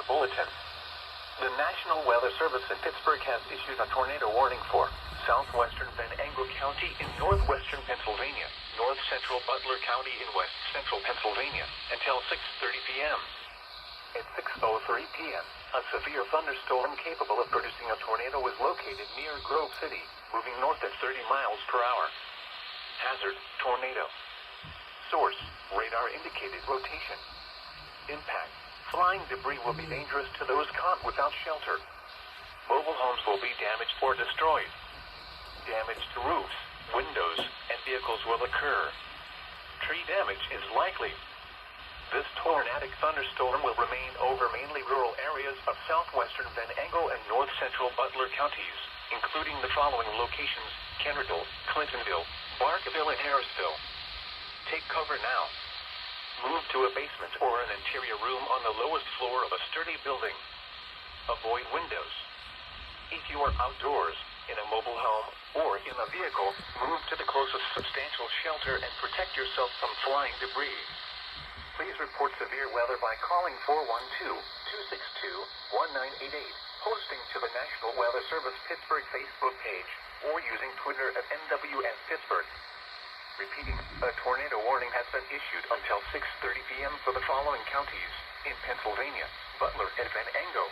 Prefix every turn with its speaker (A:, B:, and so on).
A: bulletin. The National Weather Service in Pittsburgh has issued a tornado warning for southwestern Venango County in northwestern Pennsylvania, north central Butler County in west central Pennsylvania, until 6:30 p.m. At 6:03 p.m., a severe thunderstorm capable of producing a tornado was located near Grove City, moving north at 30 miles per hour. Hazard, tornado. Source, radar indicated rotation. Impact, flying debris will be dangerous to those caught without shelter. Mobile homes will be damaged or destroyed. Damage to roofs, windows, and vehicles will occur. Tree damage is likely. This tornadic thunderstorm will remain over mainly rural areas of southwestern Venango and north central Butler counties, including the following locations: Kennardville, Clintonville, Barkerville, and Harrisville. Take cover now. Move to a basement or an interior room on the lowest floor of a sturdy building. Avoid windows. If you are outdoors, in a mobile home, or in a vehicle, move to the closest substantial shelter and protect yourself from flying debris. Please report severe weather by calling 412-262-1988, posting to the National Weather Service Pittsburgh Facebook page, or using Twitter at NWS Pittsburgh. Repeating, a tornado warning has been issued until 6:30 p.m. for the following counties in Pennsylvania: Butler and Venango.